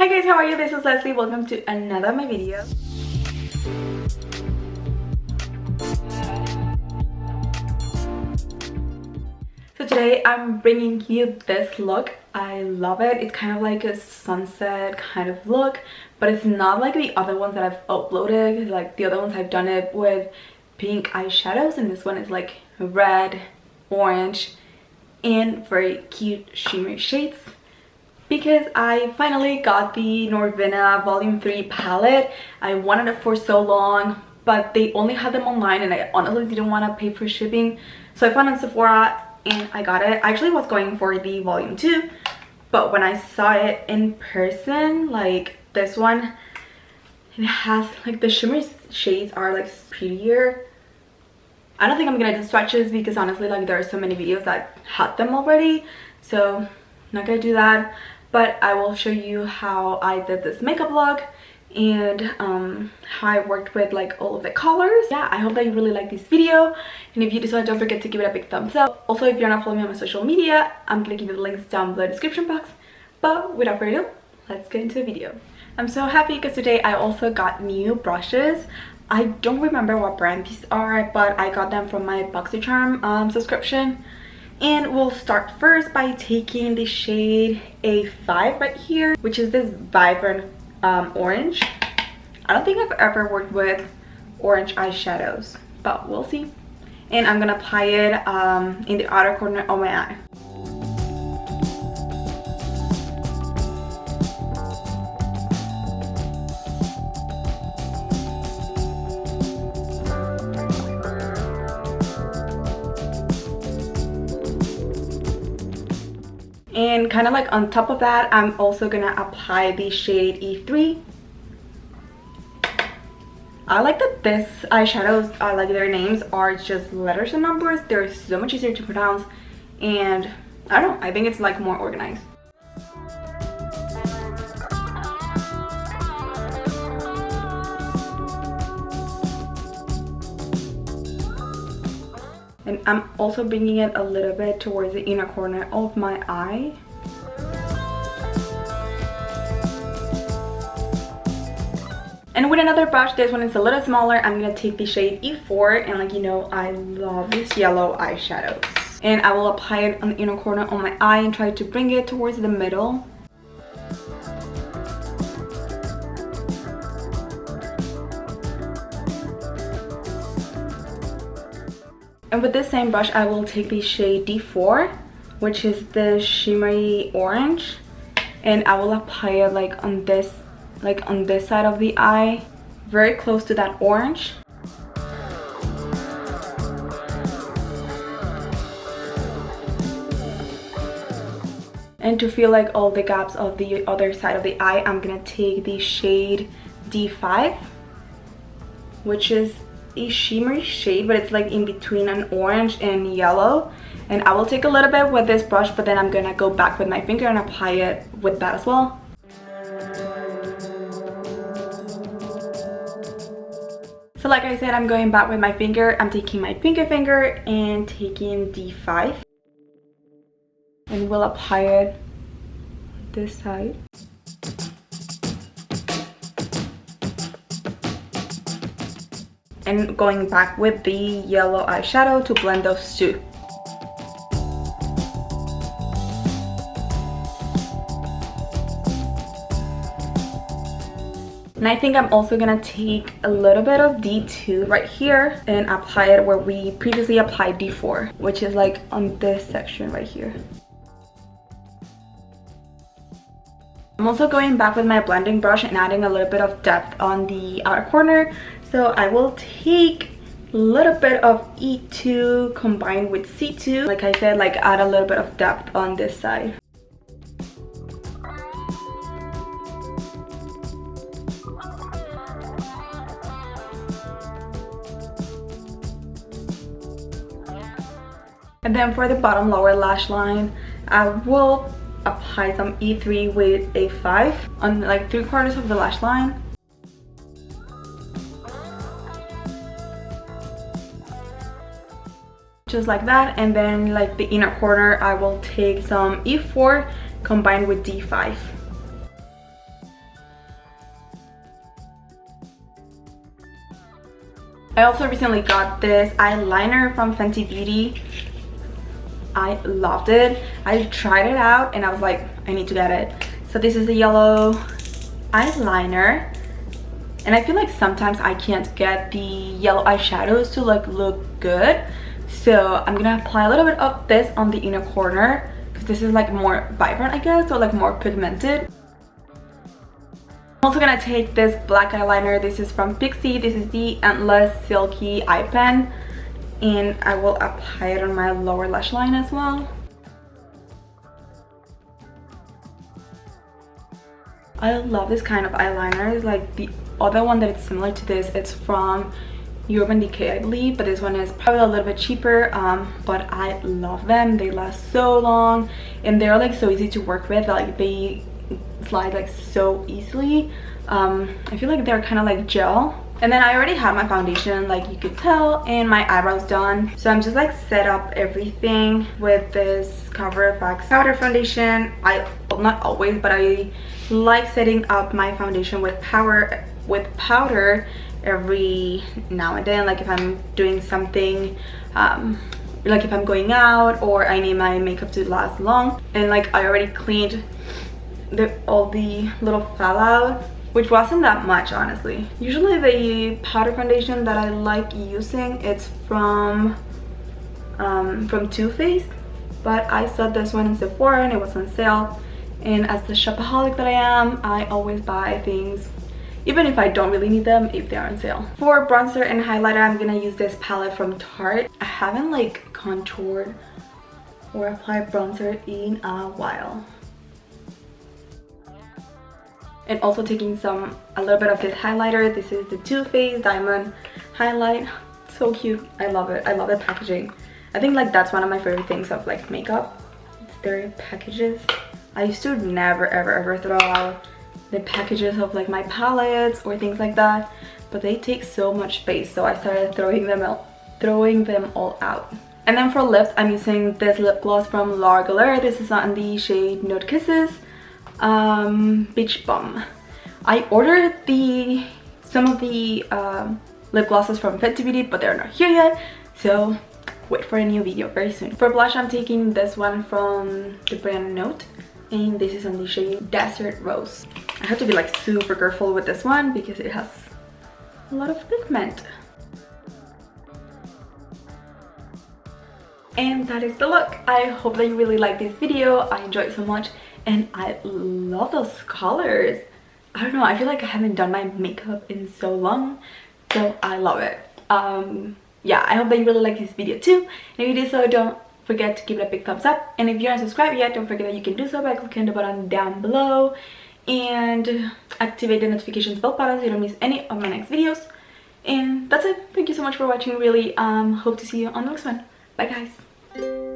Hi guys, how are you? This is Leslie. Welcome to another of my videos. So today I'm bringing you this look. I love it. It's kind of like a sunset kind of look, but it's not like the other ones that I've uploaded. Like the other ones I've done it with pink eyeshadows, and this one is like red, orange, and very cute shimmery shades. Because I finally got the Norvina Volume 3 palette. I wanted it for so long, but they only had them online and I honestly didn't want to pay for shipping. So I found it on Sephora and I got it. I actually was going for the Volume 2, but when I saw it in person, like this one, it has like the shimmery shades are like prettier. I don't think I'm gonna do swatches because honestly, like there are so many videos that had them already, so I'm not gonna do that. But I will show you how I did this makeup look and how I worked with like all of the colors. Yeah, I hope that you really like this video, and if you do so, don't forget to give it a big thumbs up. Also, if you're not following me on my social media, I'm gonna give you the links down below in the description box. But without further ado, let's get into the video. I'm so happy because today I also got new brushes. I don't remember what brand these are, but I got them from my BoxyCharm subscription. And we'll start first by taking the shade A5 right here, which is this vibrant orange. I don't think I've ever worked with orange eyeshadows, but we'll see. And I'm gonna apply it in the outer corner of my eye. And kind of like on top of that, I'm also gonna apply the shade E3. I like that this eyeshadows, I like their names are just letters and numbers. They're so much easier to pronounce, and I don't know, I think it's like more organized. And I'm also bringing it a little bit towards the inner corner of my eye. And with another brush, this one is a little smaller, I'm gonna take the shade E4, and like you know, I love these yellow eyeshadows. And I will apply it on the inner corner of my eye and try to bring it towards the middle. And with this same brush, I will take the shade D4, which is the shimmery orange, and I will apply it like on this side of the eye, very close to that orange. And to feel like all the gaps of the other side of the eye, I'm gonna take the shade D5, which is a shimmery shade, but it's like in between an orange and yellow. And I will take a little bit with this brush, but then I'm gonna go back with my finger and apply it with that as well. So like I said, I'm going back with my finger. I'm taking my pinky finger and taking D5, and we'll apply it this side. And going back with the yellow eyeshadow to blend those two. And I think I'm also gonna take a little bit of D2 right here and apply it where we previously applied D4, which is like on this section right here. I'm also going back with my blending brush and adding a little bit of depth on the outer corner. So I will take a little bit of E2 combined with C2. Like I said, like add a little bit of depth on this side. And then for the bottom lower lash line, I will apply some E3 with A5 on like 3/4 of the lash line. Just like that. And then like the inner corner, I will take some E4 combined with D5. I also recently got this eyeliner from Fenty Beauty. I loved it. I tried it out and I was like, I need to get it. So this is the yellow eyeliner. And I feel like sometimes I can't get the yellow eyeshadows to like look good. So I'm gonna apply a little bit of this on the inner corner because this is like more vibrant, I guess, or like more pigmented. I'm also gonna take this black eyeliner. This is from Pixie. This is the Endless Silky Eye Pen, and I will apply it on my lower lash line as well. I love this kind of eyeliner. Like the other one that is similar to this, it's from Urban Decay, I believe, but this one is probably a little bit cheaper, but I love them. They last so long and they're like so easy to work with. Like they slide like so easily. I feel like they're kind of like gel. And then I already have my foundation, like you could tell, and my eyebrows done. So I'm just like set up everything with this Cover FX powder foundation. Well, not always, but I like setting up my foundation with powder every now and then. Like if I'm doing something, like if I'm going out or I need my makeup to last long. And like I already cleaned all the little fallout, which wasn't that much, honestly. Usually the powder foundation that I like using, it's from Too Faced, but I saw this one in Sephora and it was on sale. And as the shopaholic that I am, I always buy things even if I don't really need them if they are on sale. For bronzer and highlighter, I'm gonna use this palette from Tarte. I haven't like contoured or applied bronzer in a while. And also taking a little bit of this highlighter. This is the Too Faced Diamond Highlight. So cute. I love it. I love the packaging. I think like that's one of my favorite things of like makeup. It's their packages. I used to never ever throw out the packages of like my palettes or things like that, but they take so much space, so I started throwing them all out. And then for lips, I'm using this lip gloss from L'Oreal Galère. This is on the shade Nude Kisses. Beach Bum. I ordered some of the lip glosses from Fenty Beauty, but they're not here yet, so wait for a new video very soon. For blush, I'm taking this one from the brand Note, and this is on the shade Desert Rose. I have to be like super careful with this one because it has a lot of pigment. And that is the look. I hope that you really like this video. I enjoyed it so much and I love those colors. I don't know, I feel like I haven't done my makeup in so long, so I love it. Yeah, I hope that you really like this video too. And if you did so, don't forget to give it a big thumbs up. And if you aren't subscribed yet, don't forget that you can do so by clicking the button down below and activate the notifications bell button so you don't miss any of my next videos. And that's it. Thank you so much for watching. Really hope to see you on the next one. Bye guys.